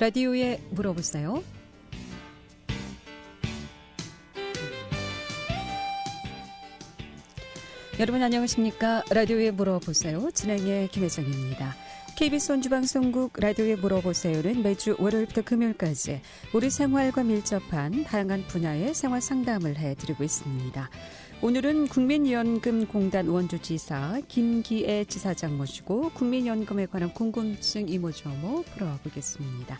라디오에 물어보세요. 여러분 안녕하십니까? 라디오에 물어보세요. 진행의 김혜정입니다. KBS 원주방송국 라디오에 물어보세요는 매주 월요일부터 금요일까지 우리 생활과 밀접한 다양한 분야의 생활 상담을 해드리고 있습니다. 오늘은 국민연금공단 원주지사 김기애 지사장 모시고 국민연금에 관한 궁금증 이모저모 풀어보겠습니다.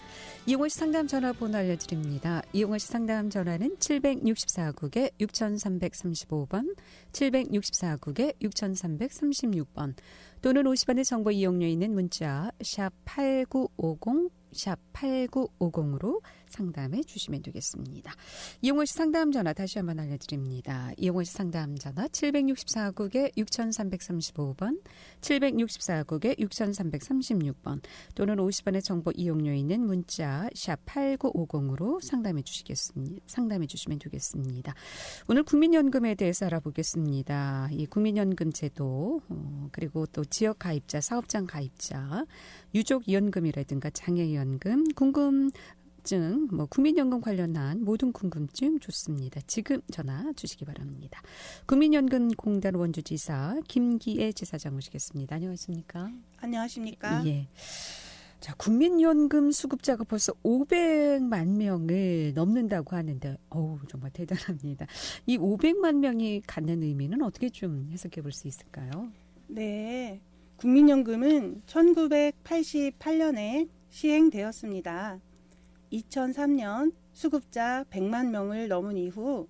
이용호씨 상담 전화번호 알려드립니다. 이용호씨 상담 전화는 764국에 6335번, 764국에 6336번 또는 50원의 정보 이용료 있는 문자 샵 8950, 샵 8950으로 상담해 주시면 되겠습니다. 이용호씨 상담 전화 다시 한번 알려드립니다. 이용호씨 상담 전화 764국에 6335번, 764국에 6336번 또는 50원의 정보 이용료 있는 문자 샵 8950으로 상담해 주시면 되겠습니다. 오늘 국민연금에 대해서 알아보겠습니다. 이 국민연금 제도 그리고 또 지역 가입자, 사업장 가입자, 유족연금이라든가 장애연금, 궁금증, 국민연금 관련한 모든 궁금증 좋습니다. 지금 전화 주시기 바랍니다. 국민연금공단 원주지사 김기애 지사장 모시겠습니다. 안녕하십니까? 안녕하십니까? 예. 자, 국민연금 수급자가 벌써 500만 명을 넘는다고 하는데, 정말 대단합니다. 이 500만 명이 갖는 의미는 어떻게 좀 해석해 볼 수 있을까요? 네. 국민연금은 1988년에 시행되었습니다. 2003년 수급자 100만 명을 넘은 이후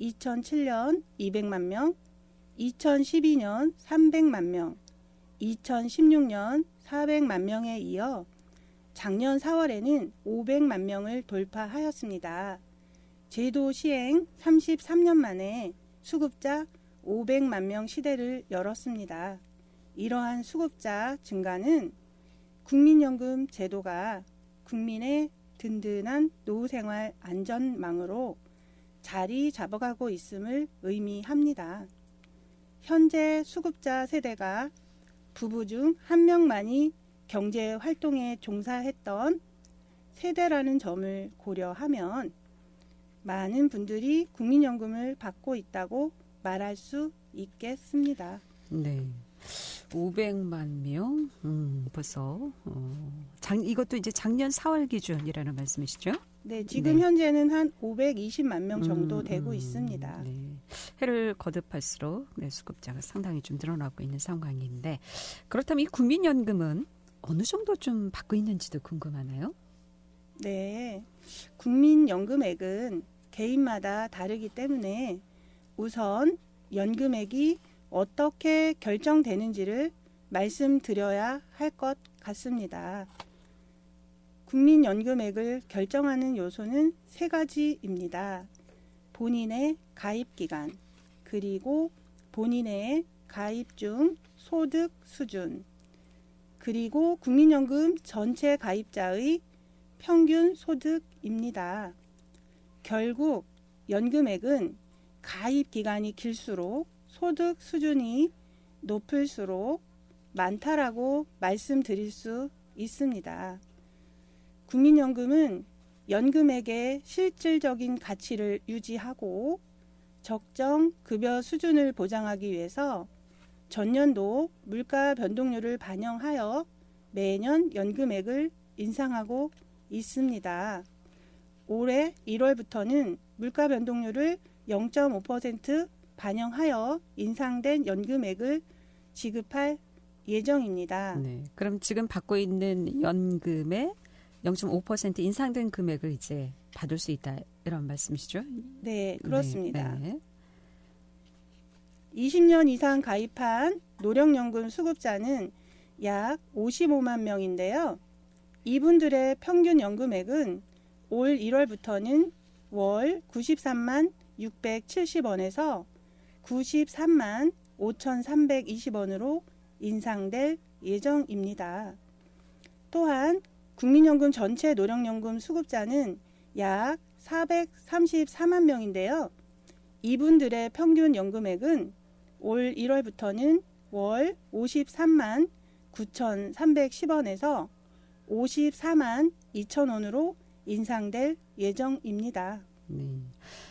2007년 200만 명, 2012년 300만 명, 2016년 400만 명에 이어 작년 4월에는 500만 명을 돌파하였습니다. 제도 시행 33년 만에 수급자 500만 명 시대를 열었습니다. 이러한 수급자 증가는 국민연금 제도가 국민의 든든한 노후생활 안전망으로 자리 잡아가고 있음을 의미합니다. 현재 수급자 세대가 부부 중 한 명만이 경제활동에 종사했던 세대라는 점을 고려하면 많은 분들이 국민연금을 받고 있다고 말할 수 있겠습니다. 네. 500만 명, 벌써, 이것도 이제 작년 4월 기준이라는 말씀이시죠? 네, 지금 네. 현재는 한 520만 명 정도 되고 있습니다. 네. 해를 거듭할수록 수급자가 상당히 좀 늘어나고 있는 상황인데, 그렇다면 이 국민연금은 어느 정도 좀 받고 있는지도 궁금하나요? 네, 국민연금액은 개인마다 다르기 때문에 우선 연금액이 어떻게 결정되는지를 말씀드려야 할 것 같습니다. 국민연금액을 결정하는 요소는 3가지입니다. 본인의 가입기간, 그리고 본인의 가입 중 소득 수준, 그리고 국민연금 전체 가입자의 평균 소득입니다. 결국 연금액은 가입 기간이 길수록 소득 수준이 높을수록 많다라고 말씀드릴 수 있습니다. 국민연금은 연금액의 실질적인 가치를 유지하고 적정 급여 수준을 보장하기 위해서 전년도 물가 변동률을 반영하여 매년 연금액을 인상하고 있습니다. 올해 1월부터는 물가 변동률을 0.5% 반영하여 인상된 연금액을 지급할 예정입니다. 네. 그럼 지금 받고 있는 연금의 0.5% 인상된 금액을 이제 받을 수 있다 이런 말씀이시죠? 네, 그렇습니다. 네. 20년 이상 가입한 노령연금 수급자는 약 55만 명인데요. 이분들의 평균 연금액은 올 1월부터는 월 93만 670원에서 93만 5,320원으로 인상될 예정입니다. 또한 국민연금 전체 노령연금 수급자는 약 434만 명인데요. 이분들의 평균 연금액은 올 1월부터는 월 53만 9,310원에서 54만 2,000원으로 인상될 예정입니다. 네.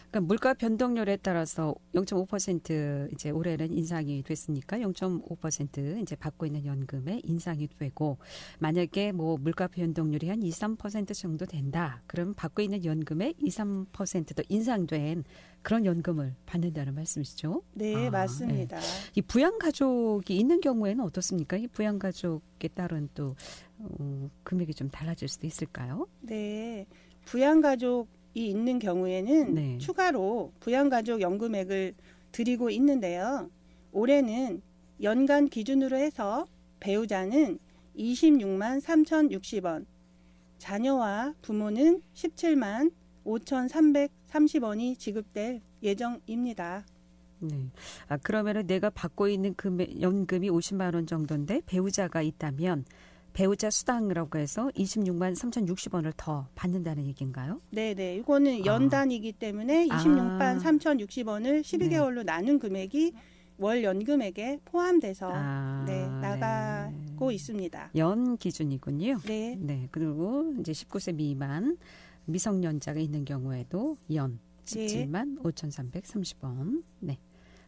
그러니까 물가 변동률에 따라서 0.5% 이제 올해는 인상이 됐으니까 0.5% 이제 받고 있는 연금에 인상이 되고, 만약에 뭐 물가 변동률이 한 2, 3% 정도 된다. 그럼 받고 있는 연금에 2, 3%더 인상된 그런 연금을 받는다는 말씀이시죠? 네, 맞습니다. 이 부양 가족이 있는 경우에는 어떻습니까? 이 부양 가족에 따른 또 금액이 좀 달라질 수도 있을까요? 네, 부양가족이 있는 경우에는 네. 추가로 부양가족 연금액을 드리고 있는데요. 올해는 연간 기준으로 해서 배우자는 26만 3,060원, 자녀와 부모는 17만 5,330원이 지급될 예정입니다. 네. 아, 그러면은 내가 받고 있는 연금이 50만 원 정도인데 배우자가 있다면 배우자 수당이라고 해서 26만 3,060원을 더 받는다는 얘기인가요? 네네. 이거는 연단이기 때문에 26만 3,060원을 12개월로 나눈 금액이 월 연금액에 포함돼서 나가고 있습니다. 연 기준이군요. 네. 네. 그리고 이제 19세 미만 미성년자가 있는 경우에도 연 17만 5,330원. 네.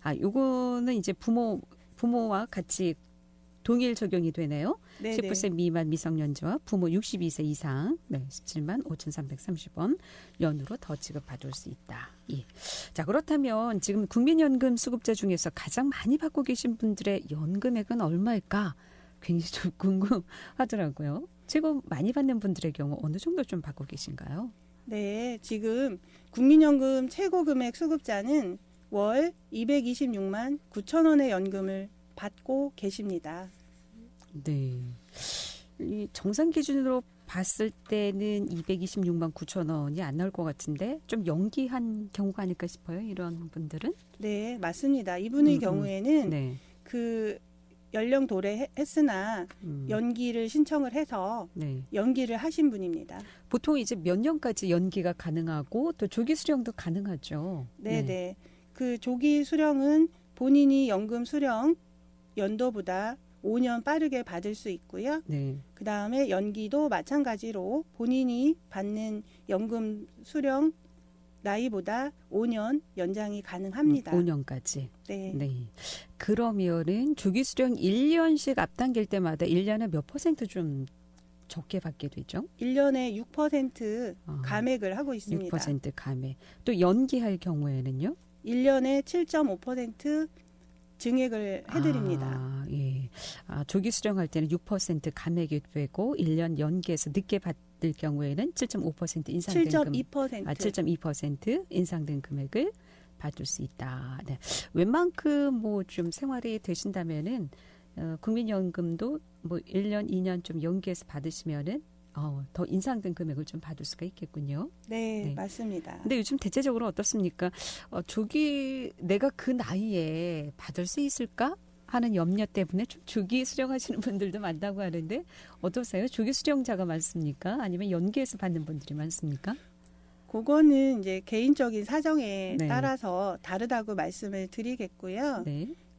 아, 요거는 이제 부모와 같이 동일 적용이 되네요. 네네. 19세 미만 미성년자와 부모 62세 이상 17만 5,330원 연으로 더 지급받을 수 있다. 예. 자, 그렇다면 지금 국민연금 수급자 중에서 가장 많이 받고 계신 분들의 연금액은 얼마일까? 굉장히 좀 궁금하더라고요. 최고 많이 받는 분들의 경우 어느 정도 좀 받고 계신가요? 네, 지금 국민연금 최고금액 수급자는 월 226만 9천 원의 연금을 받고 계십니다. 네. 이 정상 기준으로 봤을 때는 226만 9천 원이 안 나올 것 같은데 좀 연기한 경우가 아닐까 싶어요. 이런 분들은. 네, 맞습니다. 이분의 경우에는 네. 그 연령 도래했으나 연기를 신청을 해서 연기를 하신 분입니다. 보통 이제 몇 년까지 연기가 가능하고 또 조기 수령도 가능하죠. 네. 그 조기 수령은 본인이 연금 수령 연도보다 5년 빠르게 받을 수 있고요. 그 다음에 연기도 마찬가지로 본인이 받는 연금 수령 나이보다 5년 연장이 가능합니다. 5년까지. 네. 그러면은 조기 수령 1년씩 앞당길 때마다 1년에 몇 % 좀 적게 받게 되죠? 1년에 6% 감액을 하고 있습니다. 6% 감액. 또 연기할 경우에는요? 1년에 7.5% 증액을 해드립니다. 예. 조기 수령할 때는 6% 감액이 되고 1년 연기해서 늦게 받을 경우에는 7.5% 인상된 7.2%. 7.2% 인상된 금액을 받을 수 있다. 네. 웬만큼 뭐 좀 생활이 되신다면은 국민연금도 뭐 1년, 2년 좀 연기해서 받으시면은 더 인상된 금액을 좀 받을 수가 있겠군요. 네, 맞습니다. 근데 요즘 대체적으로 어떻습니까? 조기 내가 그 나이에 받을 수 있을까 하는 염려 때문에 좀 조기 수령하시는 분들도 많다고 하는데 어떠세요? 조기 수령자가 많습니까? 아니면 연기해서 받는 분들이 많습니까? 그거는 이제 개인적인 사정에 따라서 다르다고 말씀을 드리겠고요.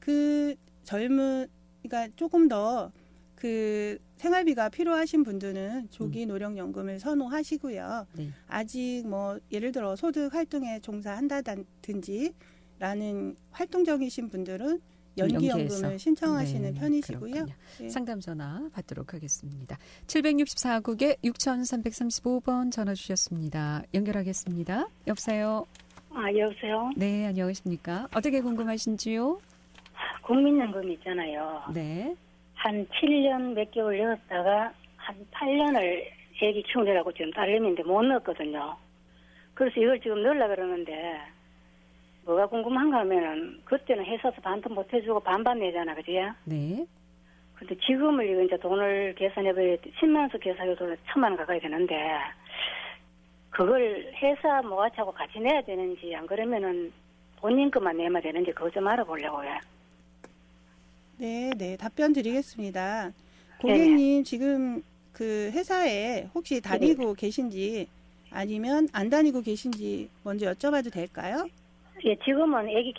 그 그러니까 조금 더 그 생활비가 필요하신 분들은 조기 노령연금을 선호하시고요. 아직 뭐 예를 들어 소득 활동에 종사한다든지 라는 활동적이신 분들은 연기연금을 신청하시는 편이시고요. 상담 전화 받도록 하겠습니다. 764국에 6335번 전화 주셨습니다. 연결하겠습니다. 여보세요? 여보세요? 네, 안녕하십니까? 어떻게 궁금하신지요? 국민연금 있잖아요. 네. 한 7년 몇 개월 넣었다가 한 8년을 애기 키우느라고 지금 딸내미인데 못 넣었거든요. 그래서 이걸 지금 넣으려고 그러는데 뭐가 궁금한가 하면은 그때는 회사에서 반도 못 해주고 반반 내잖아, 그지? 네. 근데 지금은 이거 이제 돈을 계산해봐야 10만 원씩 계산해도 1,000만 원 가까이 되는데 그걸 회사 모아치하고 같이 내야 되는지 안 그러면은 본인 것만 내면 되는지 그거 좀 알아보려고요. 네, 답변 드리겠습니다. 고객님 지금 그 회사에 혹시 다니고 계신지 아니면 안 다니고 계신지 먼저 여쭤봐도 될까요? 예, 지금은 애기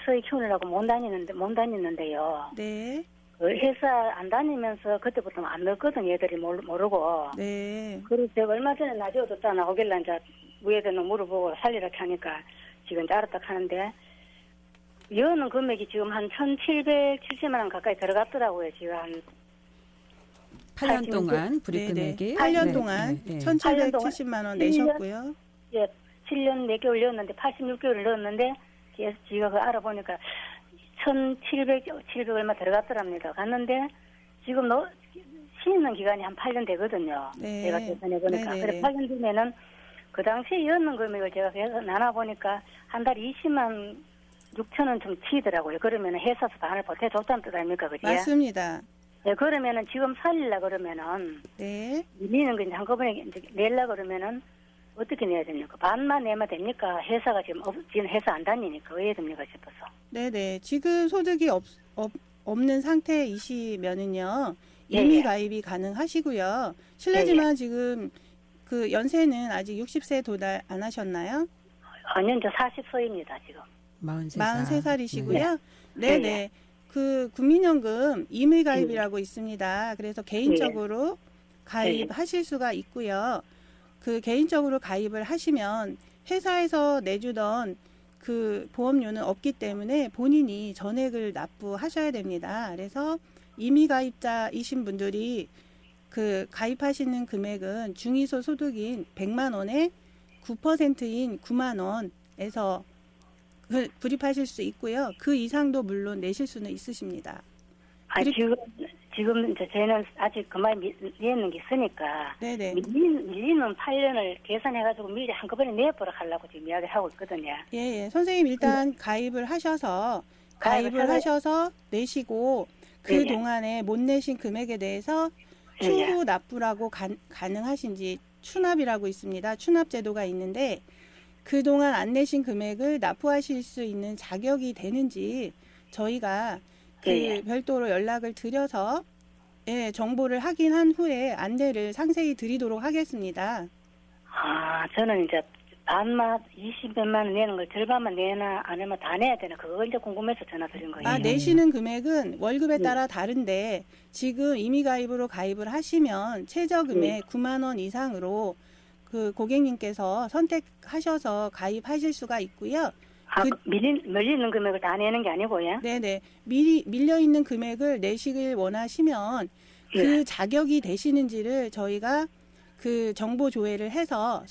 서희 키우느라고 못 다니는데요. 네. 회사 안 다니면서 그때부터 안 넣었거든, 얘들이 모르고. 네. 그리고 제가 얼마 전에 라디오 듣다 나오길래 이제 위에다 물어보고 살리라 하니까 지금 이제 알았다 하는데, 여는 금액이 지금 한 1,770만 원 가까이 들어갔더라고요, 지금 한. 8년 동안 불입 네네. 금액이. 8년 동안 네. 1,770만 원 내셨고요. 예, 7년 몇 개월 넣었는데, 86개월을 넣었는데, 계속 지가 그 알아보니까 1,700 얼마 들어갔더랍니다. 갔는데, 지금 쉬는 기간이 한 8년 되거든요. 네. 제가 계산해보니까. 그래, 8년 뒤면은, 그 당시에 였는 금액을 제가 계산 나눠보니까, 한 달에 20만 6천 원 좀 치더라고요. 그러면은 회사에서 반을 보태줬다는 뜻 아닙니까? 그지? 맞습니다. 네, 그러면은 지금 살리려 그러면은, 네. 밀리는 거 이제 한꺼번에 이제 내려 그러면은, 어떻게 내야 됩니까? 반만 내면 됩니까? 회사가 지금 지금 회사 안 다니니까 왜 해야 됩니까 싶어서. 네네. 지금 소득이 없는 상태이시면은요, 예, 임의 예. 가입이 가능하시고요. 실례지만 지금 그 연세는 아직 60세 도달 안 하셨나요? 아니요, 이제 40세입니다, 지금. 43살. 43살이시고요. 네. 네네. 그 국민연금 임의 가입이라고 있습니다. 그래서 개인적으로 가입하실 수가 있고요. 그 개인적으로 가입을 하시면 회사에서 내주던 그 보험료는 없기 때문에 본인이 전액을 납부하셔야 됩니다. 그래서 임의 가입자이신 분들이 그 가입하시는 금액은 중위소 소득인 100만 원에 9%인 9만 원에서 불입하실 수 있고요. 그 이상도 물론 내실 수는 있으십니다. 아, 지금 이제 저희는 아직 그만 내는 게 있으니까. 네네. 밀리는 8년을 계산해가지고 미리 한꺼번에 내보라 하려고 지금 이야기를 하고 있거든요. 예. 선생님 일단 가입을 하셔서 내시고 그 동안에 못 내신 금액에 대해서 추후 납부라고 가능하신지 추납이라고 있습니다. 추납 제도가 있는데 그동안 안 내신 금액을 납부하실 수 있는 자격이 되는지 저희가 별도로 연락을 드려서 정보를 확인한 후에 안내를 상세히 드리도록 하겠습니다. 아, 저는 이제 반만 20몇만 원 내는 걸 절반만 내나 아니면 다 내야 되나 그거 이제 궁금해서 전화 드린 거예요. 아, 내시는 금액은 월급에 따라 다른데 지금 임의 가입으로 가입을 하시면 최저 금액 9만 원 이상으로 그 고객님께서 선택하셔서 가입하실 수가 있고요. 아, 밀리는 금액을 다 내는 게 아니고요? 네네. 미리 밀려있는 금액을 내시길 원하시면 그 자격이 되시는지를 저희가 그 정보 조회를 해서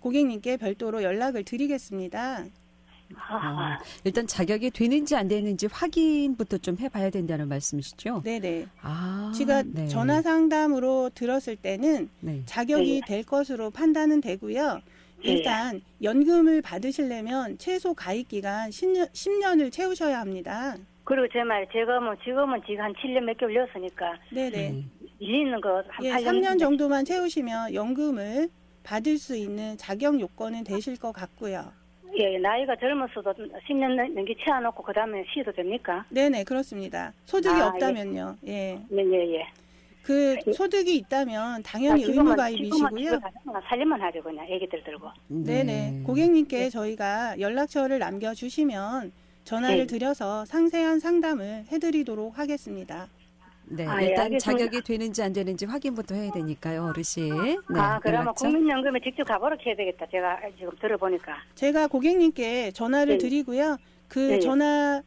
고객님께 별도로 연락을 드리겠습니다. 일단 자격이 되는지 안 되는지 확인부터 좀 해봐야 된다는 말씀이시죠? 네네. 아, 제가 전화 상담으로 들었을 때는 자격이 될 것으로 판단은 되고요. 일단 연금을 받으시려면 최소 가입 기간 10년을 채우셔야 합니다. 그리고 제 말 제가 지금은 한 7년 몇 개월 렸으니까 네네. 밀리는 거 한 8년 3년 정도만 채우시면 연금을 받을 수 있는 자격 요건은 되실 것 같고요. 예, 나이가 젊었어도 10년 넘게 채워놓고 그 다음에 쉬어도 됩니까? 네네, 그렇습니다. 소득이 없다면요. 예. 그 소득이 있다면 당연히 의무 가입이시고요. 살림만 하죠, 그냥 애기들 들고. 네네. 고객님께 저희가 연락처를 남겨주시면 전화를 드려서 상세한 상담을 해드리도록 하겠습니다. 네, 일단 자격이 되는지 안 되는지 확인부터 해야 되니까요, 어르신. 네, 그러면 국민연금에 직접 가보러 해야 되겠다. 제가 지금 들어보니까. 제가 고객님께 전화를 드리고요. 그 전화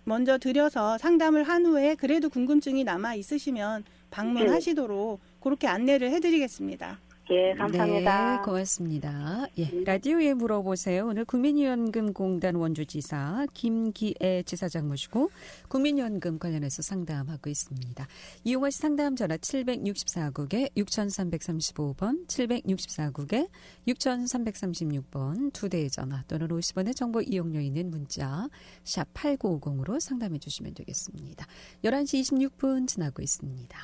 먼저 드려서 상담을 한 후에 그래도 궁금증이 남아 있으시면 방문하시도록 그렇게 안내를 해드리겠습니다. 예, 감사합니다. 네, 고맙습니다. 라디오에 물어보세요. 오늘 국민연금공단 원주지사 김기애 지사장 모시고 국민연금 관련해서 상담하고 있습니다. 이용하시 상담 전화 764국에 6335번, 764국에 6336번 2대의 전화 또는 50원의 정보 이용료 있는 문자 샵 8950으로 상담해 주시면 되겠습니다. 11시 26분 지나고 있습니다.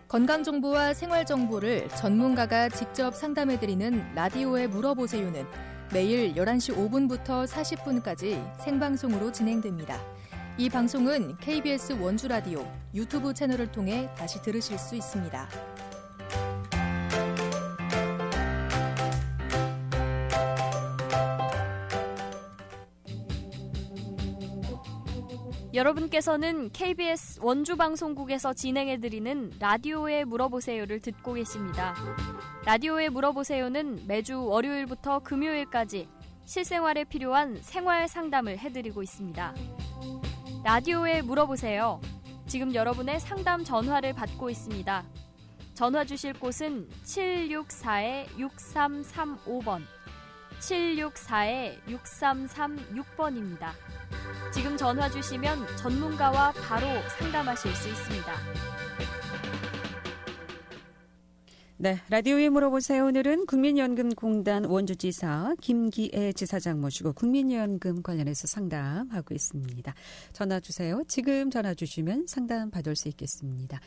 건강정보와 생활정보를 전문가가 직접 상담해드리는 라디오에 물어보세요는 매일 11시 5분부터 40분까지 생방송으로 진행됩니다. 이 방송은 KBS 원주라디오 유튜브 채널을 통해 다시 들으실 수 있습니다. 여러분께서는 KBS 원주방송국에서 진행해드리는 라디오에 물어보세요를 듣고 계십니다. 라디오에 물어보세요는 매주 월요일부터 금요일까지 실생활에 필요한 생활 상담을 해드리고 있습니다. 라디오에 물어보세요. 지금 여러분의 상담 전화를 받고 있습니다. 전화 주실 곳은 764-6335번, 764-6336번입니다. 지금 전화 주시면 전문가와 바로 상담하실 수 있습니다. 네, 라디오에 물어보세요. 오늘은 국민연금공단 원주지사 김기애 지사장 모시고 국민연금 관련해서 상담하고 있습니다. 전화 주세요. 지금 전화 주시면 상담 받을 수 있겠습니다.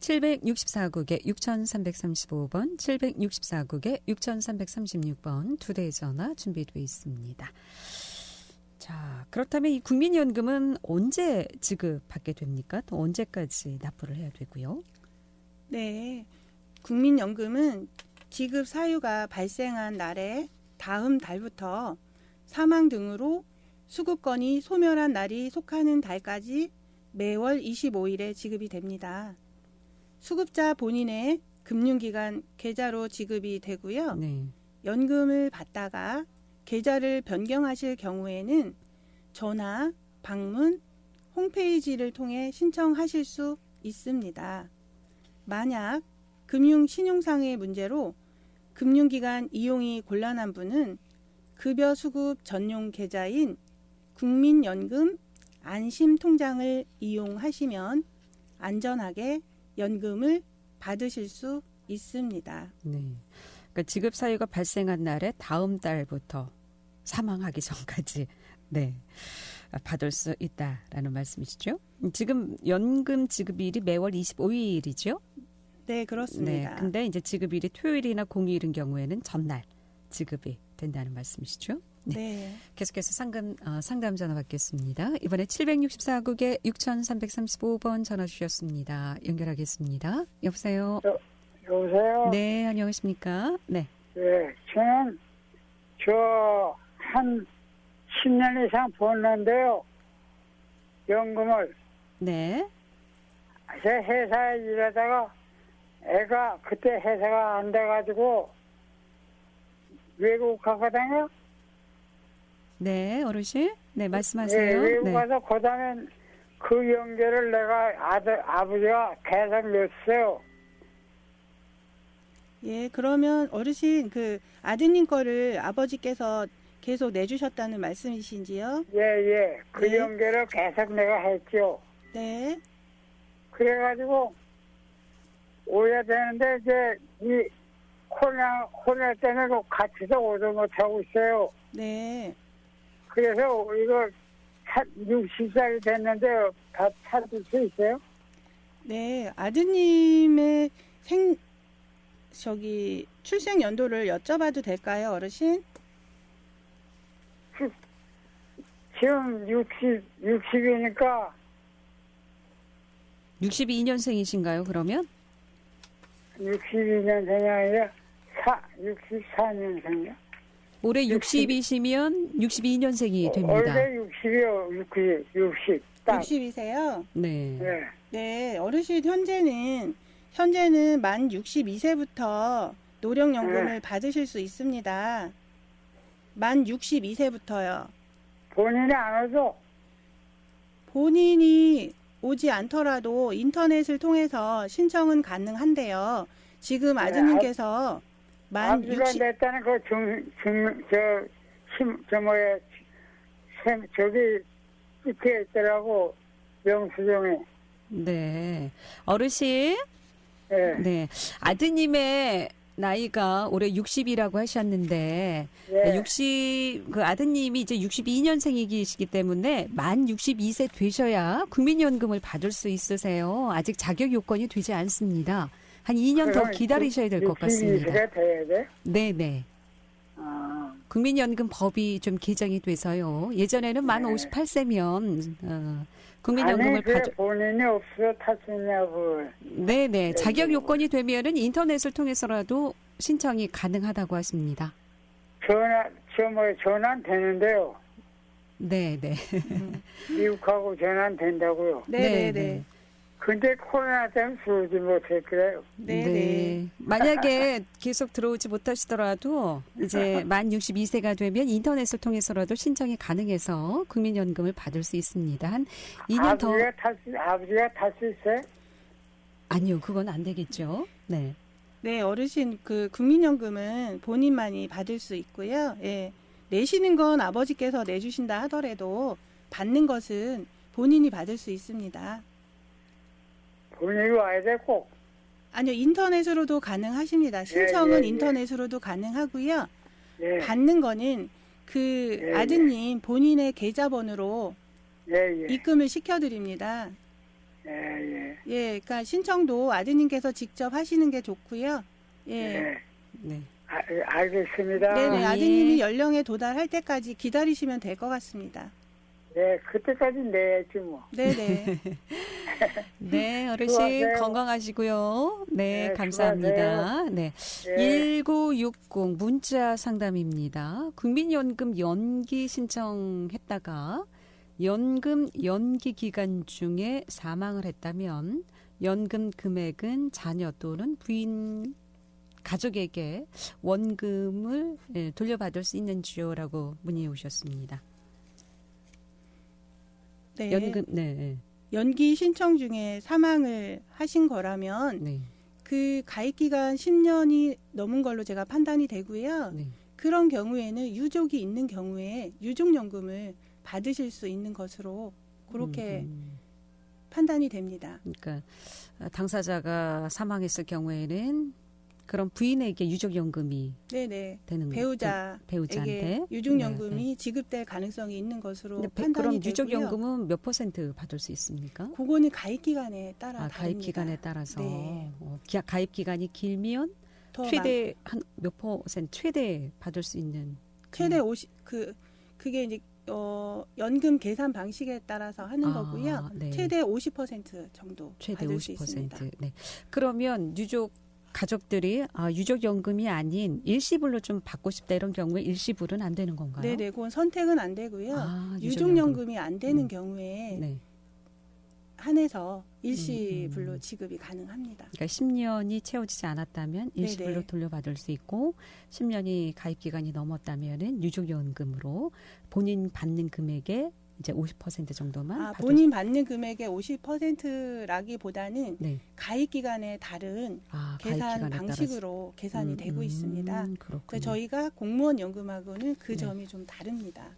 764국에 6335번, 764국에 6336번 두 대의 전화 준비되어 있습니다. 자, 그렇다면 이 국민연금은 언제 지급받게 됩니까? 또 언제까지 납부를 해야 되고요? 네, 국민연금은 지급 사유가 발생한 날에 다음 달부터 사망 등으로 수급권이 소멸한 날이 속하는 달까지 매월 25일에 지급이 됩니다. 수급자 본인의 금융기관 계좌로 지급이 되고요. 네. 연금을 받다가 계좌를 변경하실 경우에는 전화, 방문, 홈페이지를 통해 신청하실 수 있습니다. 만약 금융신용상의 문제로 금융기관 이용이 곤란한 분은 급여 수급 전용 계좌인 국민연금 안심통장을 이용하시면 안전하게 연금을 받으실 수 있습니다. 네. 그러니까 지급 사유가 발생한 날에 다음 달부터 사망하기 전까지 네, 받을 수 있다라는 말씀이시죠? 지금 연금 지급일이 매월 25일이죠? 네, 그렇습니다. 네, 근데 이제 지급일이 토요일이나 공휴일인 경우에는 전날 지급이 된다는 말씀이시죠? 네. 네. 계속해서 상담 전화 받겠습니다. 이번에 764국에 6335번 전화 주셨습니다. 연결하겠습니다. 여보세요? 여보세요? 네, 안녕하십니까? 네. 네, 저는 한 10년 이상 벌는데요. 연금을. 네. 제 회사에 일하다가 애가 그때 회사가 안 돼가지고 외국 가거든요. 네, 어르신. 네, 네, 말씀하세요. 외국 네. 가서 그 다음에 그 연계를 내가 아버지가 계속 냈어요. 예, 그러면 어르신 그 아드님 거를 아버지께서 계속 내주셨다는 말씀이신지요? 예. 그 네. 연계를 계속 내가 했죠. 네. 그래가지고 오야 되는데 이제 이 코로나 때문에 같이도 오도 못하고 있어요. 네. 그래서 이거 60살이 됐는데 다 찾을 수 있어요? 네, 아드님의 출생 연도를 여쭤봐도 될까요, 어르신? 지금 60이니까 62년생이신가요, 그러면? 62년생이 아니라 64년생이요. 올해 60이시면 62년생이 됩니다. 올해 60이요. 60. 딱. 60이세요? 네. 네. 네, 어르신 현재는 만 62세부터 노령연금을 받으실 수 있습니다. 만 62세부터요. 본인이 안 오죠? 본인이 오지 않더라도 인터넷을 통해서 신청은 가능한데요. 지금 아드님께서 만 아버지가 60... 냈다는 그 저기 찍혀 있더라고, 영수증에. 네. 어르신. 예. 네. 아드님의 나이가 올해 60이라고 하셨는데, 예. 그 아드님이 이제 62년생이시기 때문에 만 62세 되셔야 국민연금을 받을 수 있으세요. 아직 자격 요건이 되지 않습니다. 한 2년 더 기다리셔야 될 것 같습니다. 62세가 돼야 돼? 네네. 국민연금 법이 좀 개정이 돼서요. 예전에는 만 58세면 국민연금을 아니, 본인이 없어 탈 수 있냐고. 네네. 자격 요건이 되면은 인터넷을 통해서라도 신청이 가능하다고 하십니다. 전화는 되는데요. 네, 네. 미국하고 전환 된다고요. 네네네. 근데 코로나 때문에 들어오지 못했더래요. 네네. 만약에 계속 들어오지 못하시더라도 이제 만 62세가 되면 인터넷을 통해서라도 신청이 가능해서 국민연금을 받을 수 있습니다. 한 2년 더. 아버지가 탈 수 있어요? 아니요, 그건 안 되겠죠. 네. 네, 어르신 그 국민연금은 본인만이 받을 수 있고요. 예. 내시는 건 아버지께서 내주신다 하더라도 받는 것은 본인이 받을 수 있습니다. 본인이 와야 돼, 꼭. 아니요, 인터넷으로도 가능하십니다. 신청은 예. 인터넷으로도 가능하고요. 예. 받는 거는 그 예. 아드님 본인의 계좌번호로 예. 입금을 시켜드립니다. 예. 예, 그러니까 신청도 아드님께서 직접 하시는 게 좋고요. 예. 네. 알겠습니다. 네네, 예. 아드님이 연령에 도달할 때까지 기다리시면 될 것 같습니다. 네, 그때까지 내야지 뭐. 네네. 네, 어르신 수고하세요. 건강하시고요. 네, 네, 감사합니다. 네. 예. 1960 문자 상담입니다. 국민연금 연기 신청했다가 연금 연기 기간 중에 사망을 했다면 연금 금액은 자녀 또는 부인 가족에게 원금을 돌려받을 수 있는지요라고 문의 오셨습니다. 네. 연금 네. 연기 신청 중에 사망을 하신 거라면 네. 그 가입 기간 10년이 넘은 걸로 제가 판단이 되고요. 네. 그런 경우에는 유족이 있는 경우에 유족연금을 받으실 수 있는 것으로 그렇게 판단이 됩니다. 그러니까 당사자가 사망했을 경우에는 그런 부인에게 유족연금이 네네. 되는 배우자에게 배우자한테 유족연금이 네. 지급될 가능성이 있는 것으로 근데 판단이 그럼 되고요. 유족연금은 몇 % 받을 수 있습니까? 그거는 가입 기간에 따라 다릅니다. 가입 기간에 따라서 네. 가입 기간이 길면 더 최대 한 몇 % 최대 받을 수 있는 최대 50 그게 이제 연금 계산 방식에 따라서 하는 거고요. 네. 최대 50% 정도 최대 받을 50%. 수 있습니다. 네. 그러면 유족 가족들이 유족연금이 아닌 일시불로 좀 받고 싶다 이런 경우에 일시불은 안 되는 건가요? 네네, 그건 선택은 안 되고요. 유족연금이 안 되는 경우에 네. 한해서 일시불로 지급이 가능합니다. 그러니까 10년이 채워지지 않았다면 일시불로 네네. 돌려받을 수 있고 10년이 가입 기간이 넘었다면은 유족연금으로 본인 받는 금액의 이제 50% 정도만 본인 받는 금액의 50%라기보다는 네. 가입 기간에 다른 계산 방식으로 계산이 되고 있습니다. 그렇군요. 그래서 저희가 공무원 연금하고는 그 점이 좀 다릅니다.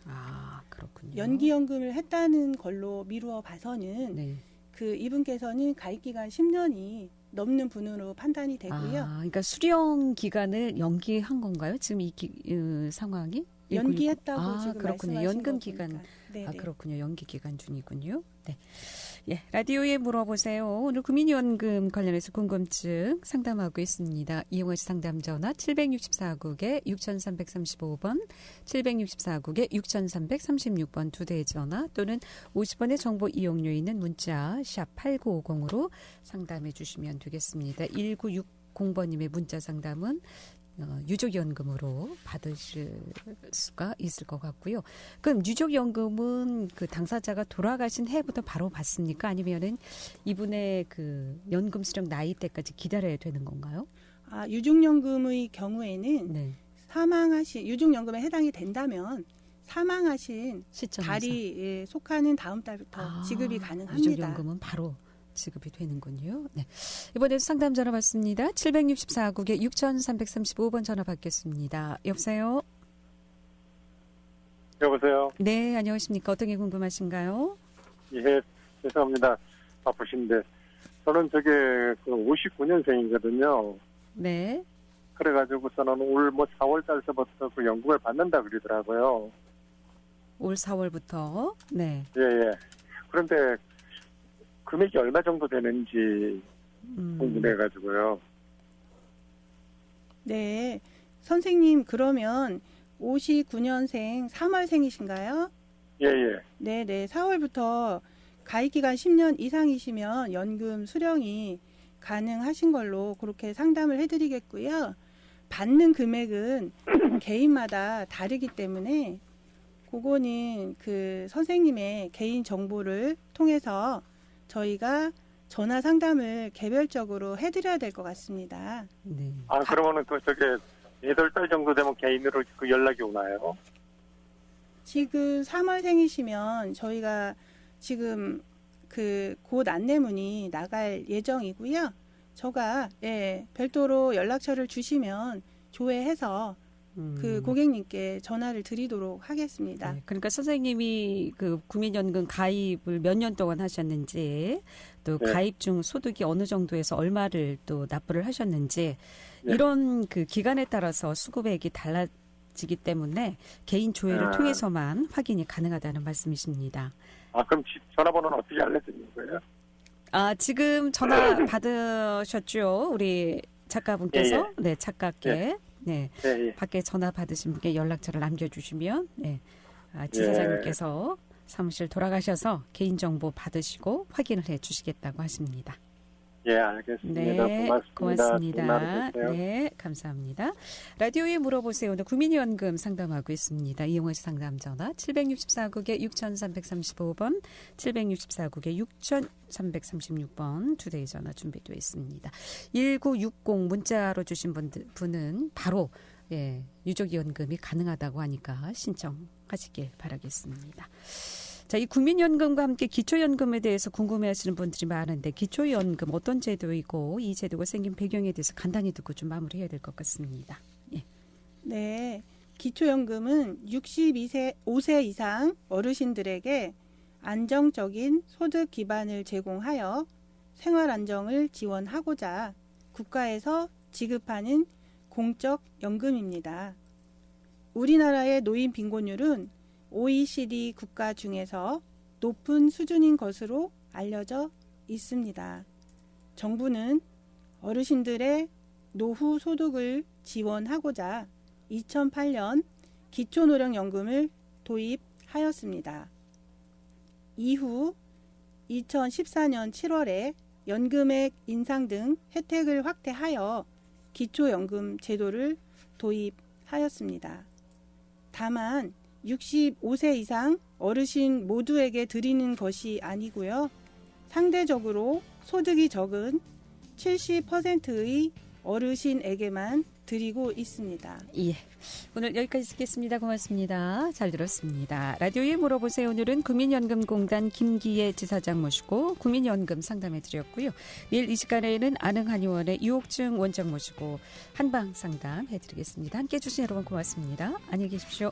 그렇군요. 연기연금을 했다는 걸로 미루어 봐서는 네. 그 이분께서는 가입 기간 10년이 넘는 분으로 판단이 되고요. 그러니까 수령 기간을 연기한 건가요? 지금 이 상황이? 연기했다고 지금 그렇군요. 말씀하신 연금 거 기간. 보니까. 네네. 그렇군요. 연기 기간 중이군요. 네. 예, 라디오에 물어보세요. 오늘 국민연금 관련해서 궁금증 상담하고 있습니다. 이용하시 상담 전화 764국에 6335번, 764국에 6336번 두 대의 전화 또는 50원의 정보 이용료 있는 문자 샵 8950으로 상담해 주시면 되겠습니다. 1960번님의 문자 상담은 유족연금으로 받으실 수가 있을 것 같고요. 그럼 유족연금은 그 당사자가 돌아가신 해부터 바로 받습니까? 아니면은 이분의 그 연금 수령 나이 때까지 기다려야 되는 건가요? 유족연금의 경우에는 네. 유족연금에 해당이 된다면 사망하신 시점에서. 달이 속하는 다음 달부터 지급이 가능합니다. 유족연금은 바로 지급이 되는군요. 네. 이번에도 상담 전화 받습니다. 764국에 6335번 전화 받겠습니다. 여보세요? 여보세요? 네, 안녕하십니까. 어떤 게 궁금하신가요? 예, 죄송합니다. 바쁘신데. 저는 59년생이거든요. 네. 그래가지고서는 올 4월 달서부터 그 연금을 받는다 그러더라고요. 올 4월부터. 네. 예. 그런데 금액이 얼마 정도 되는지 궁금해가지고요. 네. 선생님, 그러면 59년생 3월생이신가요? 예. 네네. 4월부터 가입기간 10년 이상이시면 연금 수령이 가능하신 걸로 그렇게 상담을 해드리겠고요. 받는 금액은 개인마다 다르기 때문에 그거는 그 선생님의 개인 정보를 통해서 저희가 전화 상담을 개별적으로 해드려야 될 것 같습니다. 네. 그러면은 저게 8달 정도 되면 개인으로 그 연락이 오나요? 지금 3월생이시면 저희가 지금 곧 안내문이 나갈 예정이고요. 제가 별도로 연락처를 주시면 조회해서 그 고객님께 전화를 드리도록 하겠습니다. 네, 그러니까 선생님이 그 국민연금 가입을 몇 년 동안 하셨는지, 또 네. 가입 중 소득이 어느 정도에서 얼마를 또 납부를 하셨는지, 이런 그 기간에 따라서 수급액이 달라지기 때문에 개인 조회를 통해서만 확인이 가능하다는 말씀이십니다. 그럼 전화번호는 어떻게 알려드리는 거예요? 지금 전화 받으셨죠? 우리 작가분께서? 네, 작가께. 네. 밖에 전화 받으신 분께 연락처를 남겨주시면, 지사장님께서 사무실 돌아가셔서 개인정보 받으시고 확인을 해 주시겠다고 하십니다. 알겠습니다. 네, 고맙습니다. 좋은 하루 되세요. 네, 감사합니다. 라디오에 물어보세요. 오늘 국민연금 상담하고 있습니다. 이용호 씨 상담 전화 764국에 6335번, 764국에 6336번 두 대의 전화 준비되어 있습니다. 1960 문자로 주신 분은 바로 유족연금이 가능하다고 하니까 신청하시길 바라겠습니다. 자, 이 국민연금과 함께 기초연금에 대해서 궁금해하시는 분들이 많은데 기초연금 어떤 제도이고 이 제도가 생긴 배경에 대해서 간단히 듣고 좀 마무리해야 될 것 같습니다. 네, 기초연금은 65세 이상 어르신들에게 안정적인 소득 기반을 제공하여 생활 안정을 지원하고자 국가에서 지급하는 공적 연금입니다. 우리나라의 노인 빈곤율은 OECD 국가 중에서 높은 수준인 것으로 알려져 있습니다. 정부는 어르신들의 노후 소득을 지원하고자 2008년 기초노령연금을 도입하였습니다. 이후 2014년 7월에 연금액 인상 등 혜택을 확대하여 기초연금 제도를 도입하였습니다. 다만 65세 이상 어르신 모두에게 드리는 것이 아니고요. 상대적으로 소득이 적은 70%의 어르신에게만 드리고 있습니다. 오늘 여기까지 듣겠습니다. 고맙습니다. 잘 들었습니다. 라디오에 물어보세요. 오늘은 국민연금공단 김기애 지사장 모시고 국민연금 상담해드렸고요. 내일 이 시간에는 안흥한의원의 유옥증 원장 모시고 한방 상담해드리겠습니다. 함께해 주신 여러분 고맙습니다. 안녕히 계십시오.